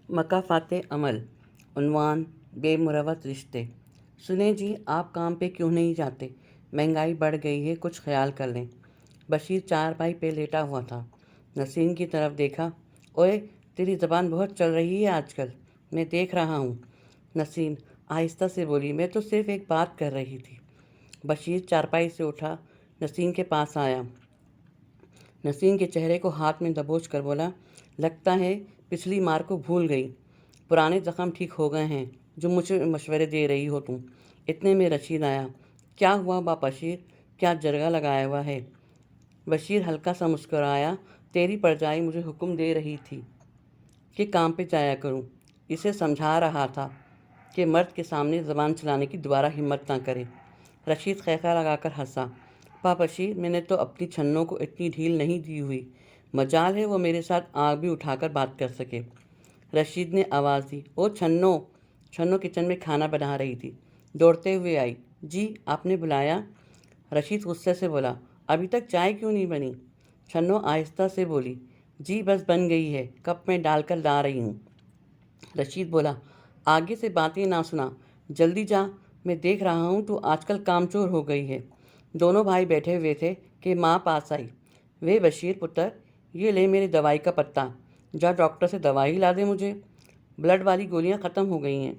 मकाफ़ात अमल। उन्वान बे मुरवत रिश्ते। सुने जी, आप काम पे क्यों नहीं जाते? महंगाई बढ़ गई है, कुछ ख्याल कर लें। बशीर चारपाई पे लेटा हुआ था। नसीम की तरफ देखा। ओए, तेरी ज़बान बहुत चल रही है आजकल, मैं देख रहा हूँ। नसीम आहिस्ता से बोली, मैं तो सिर्फ एक बात कर रही थी। बशीर चारपाई से उठा, नसीम के पास आया। नसीम के चेहरे को हाथ में दबोच कर बोला, लगता है पिछली मार को भूल गई। पुराने ज़ख्म ठीक हो गए हैं जो मुझे मशवरे दे रही हो तुम। इतने में रशीद आया। क्या हुआ बा बशीर, क्या जरगा लगाया हुआ है? बशीर हल्का सा मुस्कुराया। तेरी परजाई मुझे हुक्म दे रही थी कि काम पे जाया करूं। इसे समझा रहा था कि मर्द के सामने ज़बान चलाने की दोबारा हिम्मत ना करे। रशीद खैखा लगाकर हंसा। बशीर, मैंने तो अपनी छन्नों को इतनी ढील नहीं दी हुई। मजाल है वो मेरे साथ आग भी उठाकर बात कर सके। रशीद ने आवाज़ दी, ओ छन्नो। छन्नो किचन में खाना बना रही थी, दौड़ते हुए आई। जी, आपने बुलाया? रशीद गुस्से से बोला, अभी तक चाय क्यों नहीं बनी? छन्नो आहिस्ता से बोली, जी बस बन गई है, कप में डालकर ला रही हूँ। रशीद बोला, आगे से बातें ना सुना, जल्दी जा। मैं देख रहा हूँ तू आजकल कामचोर हो गई है। दोनों भाई बैठे हुए थे कि माँ पास आई। वे बशीर पुत्र, ये ले मेरी दवाई का पत्ता, जा डॉक्टर से दवाई ला दे मुझे, ब्लड वाली गोलियाँ ख़त्म हो गई हैं।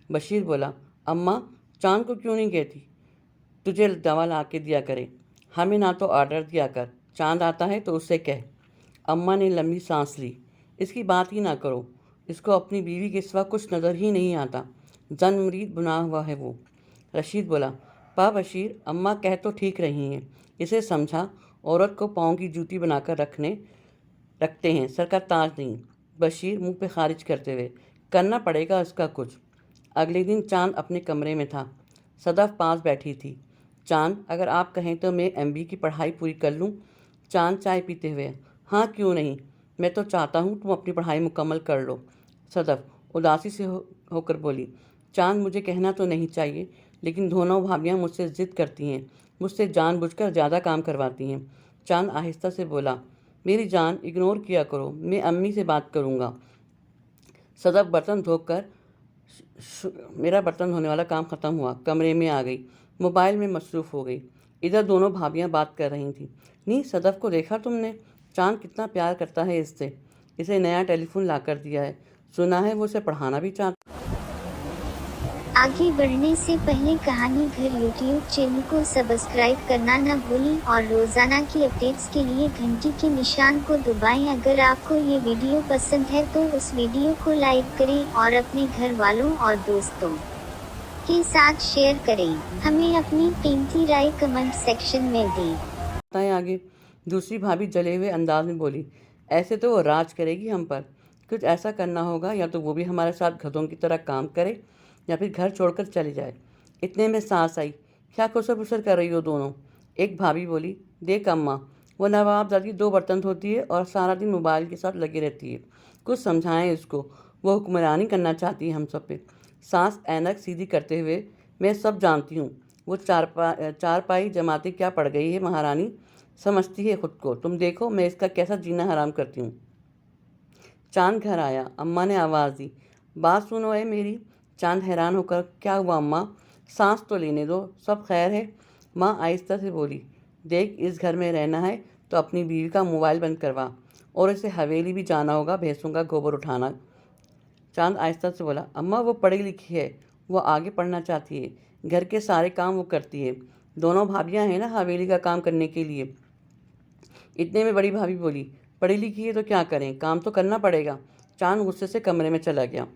बशीर बोला, अम्मा चांद को क्यों नहीं कहती तुझे दवा ला के दिया करे? हमें ना तो ऑर्डर दिया कर, चांद आता है तो उससे कह। अम्मा ने लंबी सांस ली। इसकी बात ही ना करो, इसको अपनी बीवी के सिवा कुछ नज़र ही नहीं आता। जन्मरीत बुना हुआ है वो। रशीद बोला, बशीर, अम्मा कह तो ठीक रही हैं, इसे समझा, औरत को पाँव की जूती बनाकर रखते हैं, सर का ताज नहीं। बशीर मुंह पे खारिज करते हुए, करना पड़ेगा उसका कुछ। अगले दिन चांद अपने कमरे में था। सदफ पास बैठी थी। चांद, अगर आप कहें तो मैं MBA की पढ़ाई पूरी कर लूँ? चांद चाय पीते हुए, हाँ क्यों नहीं, मैं तो चाहता हूँ तुम अपनी पढ़ाई मुकम्मल कर लो। सदफ उदासी से होकर बोली, चांद मुझे कहना तो नहीं चाहिए, लेकिन दोनों भाभियाँ मुझसे ज़िद करती हैं, मुझसे जानबूझकर ज़्यादा काम करवाती हैं। चांद आहिस्ता से बोला, मेरी जान इग्नोर किया करो, मैं अम्मी से बात करूँगा। सदफ बर्तन धोकर, मेरा बर्तन धोने वाला काम ख़त्म हुआ, कमरे में आ गई, मोबाइल में मसरूफ़ हो गई। इधर दोनों भाभियाँ बात कर रही थीं। नहीं, सदफ को देखा तुमने? चांद कितना प्यार करता है इससे, इसे नया टेलीफोन ला कर दिया है, सुना है वो उसे पढ़ाना भी चाहता। आगे बढ़ने से पहले कहानी घर यूट्यूब चैनल को सब्सक्राइब करना न भूलें और रोजाना की अपडेट्स के लिए घंटी के निशान को दबाएं। अगर आपको ये वीडियो पसंद है तो उस वीडियो को लाइक करें और अपने घर वालों और दोस्तों के साथ शेयर करें। हमें अपनी कीमती राय कमेंट सेक्शन में दें। आगे दूसरी भाभी जले हुए अंदाज में बोली, ऐसे तो वो राज करेगी हम पर, कुछ ऐसा करना होगा, या तो वो भी हमारे साथ गधों की तरह काम करे या फिर घर छोड़कर चली जाए। इतने में सांस आई। क्या खुसर फुसर कर रही हो दोनों? एक भाभी बोली, देख अम्मा, वो नवाबजादी 2 बर्तन धोती है और सारा दिन मोबाइल के साथ लगी रहती है, कुछ समझाएं इसको, वो हुक्मरानी करना चाहती है हम सब पे। सांस ऐनक सीधी करते हुए, मैं सब जानती हूँ, वो चारपाई जमाते क्या पड़ गई है महारानी, समझती है खुद को, तुम देखो मैं इसका कैसा जीना हराम करती हूँ। चांद घर आया। अम्मा ने आवाज़ दी, बात सुनो है मेरी। चांद हैरान होकर, क्या हुआ अम्मा? सांस तो लेने दो, सब खैर है? माँ आहिस्ता से बोली, देख इस घर में रहना है तो अपनी बीवी का मोबाइल बंद करवा, और इसे हवेली भी जाना होगा भैंसों का गोबर उठाना। चांद आहिस्ता से बोला, अम्मा वो पढ़ी लिखी है, वो आगे पढ़ना चाहती है, घर के सारे काम वो करती है, दोनों भाभियाँ हैं ना हवेली का काम करने के लिए। इतने में बड़ी भाभी बोली, पढ़ी लिखी है तो क्या करें, काम तो करना पड़ेगा। चांद गुस्से से कमरे में चला गया।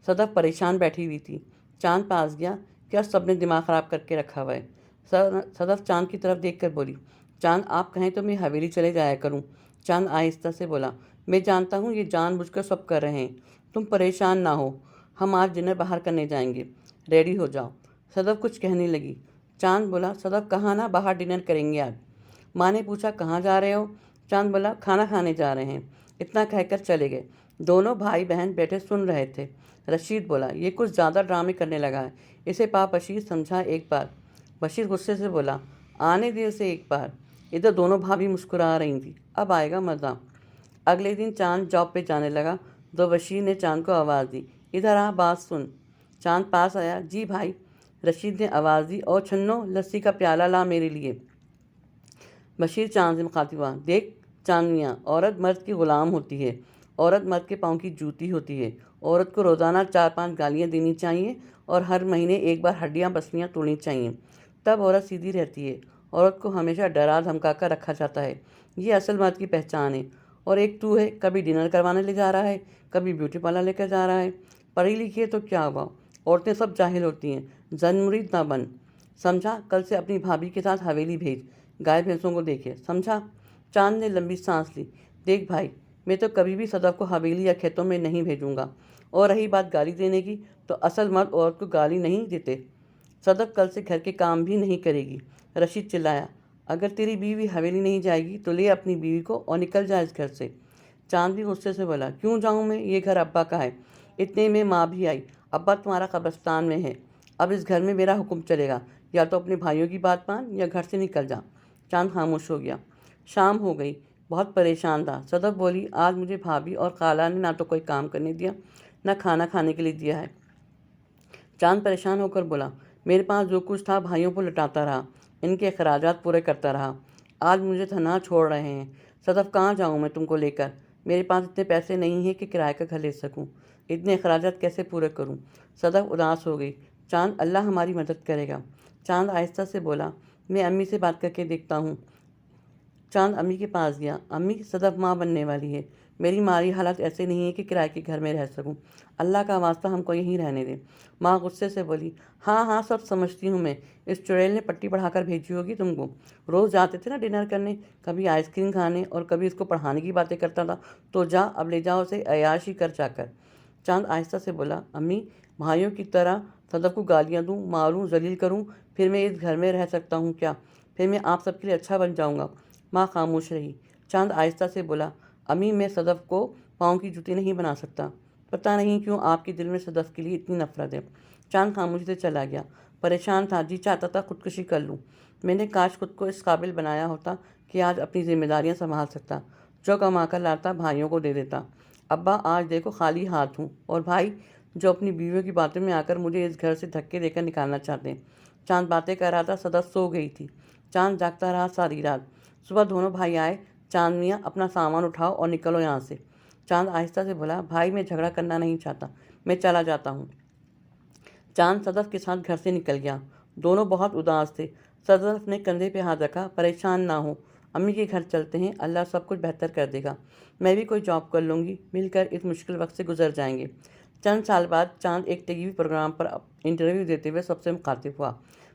सदफ परेशान बैठी हुई थी। चांद पास गया, क्या सबने दिमाग ख़राब करके रखा हुआ है? सदफ चांद की तरफ देखकर बोली, चांद आप कहें तो मैं हवेली चले जाया करूं। चांद आहिस्ता से बोला, मैं जानता हूँ ये जानबूझकर सब कर रहे हैं, तुम परेशान ना हो, हम आज डिनर बाहर करने जाएंगे, रेडी हो जाओ। सदफ कुछ कहने लगी। चांद बोला, सदफ कहाँ ना, बाहर डिनर करेंगे आज। माँ ने पूछा, कहाँ जा रहे हो? चांद बोला, खाना खाने जा रहे हैं। इतना कहकर चले गए। दोनों भाई बहन बैठे सुन रहे थे। रशीद बोला, ये कुछ ज़्यादा ड्रामे करने लगा है, इसे बशीर समझा एक बार। बशीर गुस्से से बोला, आने दे उसे एक बार। इधर दोनों भाभी मुस्कुरा रही थी, अब आएगा मज़ा। अगले दिन चांद जॉब पे जाने लगा। تو بشیر نے چاند کو آواز دی، ادھر آ، بات سن۔ چاند پاس آیا۔ جی بھائی، رشید نے آواز دی، اور چھنو، لسی کا پیالہ لا میرے لیے۔ بشیر چاند سے مخاطب ہوا، دیکھ چاند میاں، عورت مرد کی غلام ہوتی ہے، عورت مرد کے پاؤں کی جوتی ہوتی ہے، عورت کو روزانہ 4-5 گالیاں دینی چاہیے اور ہر مہینے ایک بار ہڈیاں پسلیاں توڑنی چاہیے، تب عورت سیدھی رہتی ہے۔ عورت کو ہمیشہ ڈرا دھمکا کر رکھا جاتا ہے، یہ اصل مرد کی پہچان ہے۔ اور ایک تو ہے، کبھی ڈنر کروانے لے جا رہا ہے، کبھی بیوٹی پارلر لے کر جا رہا ہے۔ پڑھی لکھی ہے تو کیا ہوا، عورتیں سب جاہل ہوتی ہیں، زن مرید نہ بن، سمجھا؟ کل سے اپنی بھابھی کے ساتھ حویلی بھیج، گائے بھینسوں کو دیکھے، سمجھا؟ چاند نے لمبی سانس لی۔ دیکھ بھائی، میں تو کبھی بھی صدف کو حویلی یا کھیتوں میں نہیں بھیجوں گا، اور رہی بات گالی دینے کی، تو اصل مرد عورت کو گالی نہیں دیتے۔ صدف کل سے گھر کے کام بھی نہیں کرے گی۔ رشید چلایا، اگر تیری بیوی حویلی نہیں جائے گی تو لے اپنی بیوی کو اور نکل جا اس گھر سے۔ چاند بھی غصے سے بولا، کیوں جاؤں میں، یہ گھر ابا کا ہے۔ اتنے میں ماں بھی آئی، ابا تمہارا قبرستان میں ہے، اب اس گھر میں میرا حکم چلے گا، یا تو اپنے بھائیوں کی بات مان یا گھر سے نکل جا۔ چاند خاموش ہو گیا۔ شام ہو گئی، بہت پریشان تھا۔ صدف بولی، آج مجھے بھابھی اور خالہ نے نہ تو کوئی کام کرنے دیا، نہ کھانا کھانے کے لیے دیا ہے۔ چاند پریشان ہو کر بولا، میرے پاس جو کچھ تھا بھائیوں کو لٹاتا رہا، ان کے اخراجات پورے کرتا رہا، آج مجھے تنہا چھوڑ رہے ہیں۔ صدف، کہاں جاؤں میں تم کو لے کر، میرے پاس اتنے پیسے نہیں ہیں کہ کرائے کا گھر لے سکوں، اتنے اخراجات کیسے پورے کروں۔ صدف اداس ہو گئی۔ چاند، اللہ ہماری مدد کرے گا۔ چاند آہستہ سے بولا، میں امی سے بات کر کے دیکھتا ہوں۔ چاند امی کے پاس گیا۔ امی، صدف ماں بننے والی ہے، میری مالی حالات ایسے نہیں ہیں کہ کرائے کے گھر میں رہ سکوں، اللہ کا واسطہ ہم کو یہیں رہنے دیں۔ ماں غصے سے بولی، ہاں ہاں سب سمجھتی ہوں میں، اس چڑیل نے پٹی پڑھا کر بھیجی ہوگی تم کو، روز جاتے تھے نا ڈنر کرنے، کبھی آئس کریم کھانے اور کبھی اس کو پڑھانے کی باتیں کرتا تھا، تو جا اب لے جاؤ اسے عیاشی کر جا کر۔ چاند آہستہ سے بولا، امی، بھائیوں کی طرح صدف کو گالیاں دوں، ماروں، ذلیل کروں، پھر میں اس گھر میں رہ سکتا ہوں کیا؟ پھر میں آپ سب کے لیے اچھا بن جاؤں گا۔ ماں خاموش رہی۔ چاند آہستہ سے بولا، امی، میں صدف کو پاؤں کی جوتی نہیں بنا سکتا، پتہ نہیں کیوں آپ کے دل میں صدف کے لیے اتنی نفرت ہے۔ چاند خاموشی سے چلا گیا۔ پریشان تھا، جی چاہتا تھا خودکشی کر لوں، میں نے کاش خود کو اس قابل بنایا ہوتا کہ آج اپنی ذمہ داریاں سنبھال سکتا، جو کما کر لاتا بھائیوں کو دے دیتا۔ ابا، آج دیکھو خالی ہاتھ ہوں، اور بھائی جو اپنی بیویوں کی باتوں میں آ کر مجھے اس گھر سے دھکے دے کر نکالنا چاہتے ہیں۔ چاند باتیں کر رہا تھا، صدف سو گئی تھی۔ چاند جاگتا رہا ساری رات۔ صبح دونوں بھائی آئے۔ چاند میاں، اپنا سامان اٹھاؤ اور نکلو یہاں سے۔ چاند آہستہ سے بولا، بھائی میں جھگڑا کرنا نہیں چاہتا، میں چلا جاتا ہوں۔ چاند صدف کے ساتھ گھر سے نکل گیا۔ دونوں بہت اداس تھے۔ صدف نے کندھے پہ ہاتھ رکھا، پریشان نہ ہو، امی کے گھر چلتے ہیں، اللہ سب کچھ بہتر کر دے گا، میں بھی کوئی جاب کر لوں گی، مل کر اس مشکل وقت سے گزر جائیں گے۔ چند سال بعد چاند ایک ٹی وی پروگرام پر انٹرویو دیتے ہوئے سب سے مخاطب ہوا،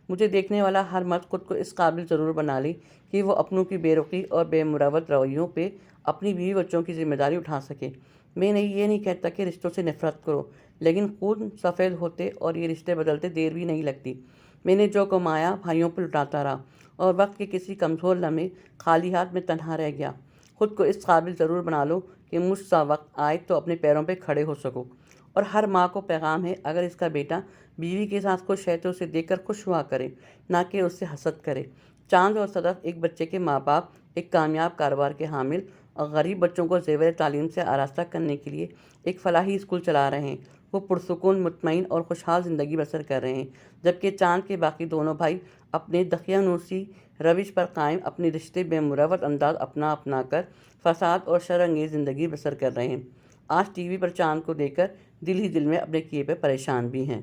مجھے دیکھنے والا ہر مرد خود کو اس قابل ضرور بنا لے کہ وہ اپنوں کی بے رخی اور بے مروت رویوں پہ اپنی بیوی بچوں کی ذمہ داری اٹھا سکے۔ میں یہ نہیں کہتا کہ رشتوں سے نفرت کرو، لیکن خون سفید ہوتے اور یہ رشتے بدلتے دیر بھی نہیں لگتی۔ میں نے جو کمایا بھائیوں پہ لٹاتا رہا، اور وقت کے کسی کمزور لمحے خالی ہاتھ میں تنہا رہ گیا۔ خود کو اس قابل ضرور بنا لو کہ مجھ سا وقت آئے تو اپنے پیروں پہ کھڑے ہو سکو۔ اور ہر ماں کو پیغام ہے، اگر اس کا بیٹا بیوی کے ساتھ خوش ہے تو اسے دیکھ کر خوش ہوا کرے، نہ کہ اس سے حسد کرے۔ چاند اور صدف ایک بچے کے ماں باپ، ایک کامیاب کاروبار کے حامل، اور غریب بچوں کو زیور تعلیم سے آراستہ کرنے کے لیے ایک فلاحی اسکول چلا رہے ہیں۔ وہ پرسکون، مطمئن اور خوشحال زندگی بسر کر رہے ہیں، جبکہ چاند کے باقی دونوں بھائی اپنے دقیانوسی روش پر قائم اپنے رشتے بے مروت انداز اپنا کر فساد اور شر انگیز زندگی بسر کر رہے ہیں۔ آج ٹی وی پر چاند کو دیکھ کر دل ہی دل میں اپنے کیے پہ پریشان بھی ہیں۔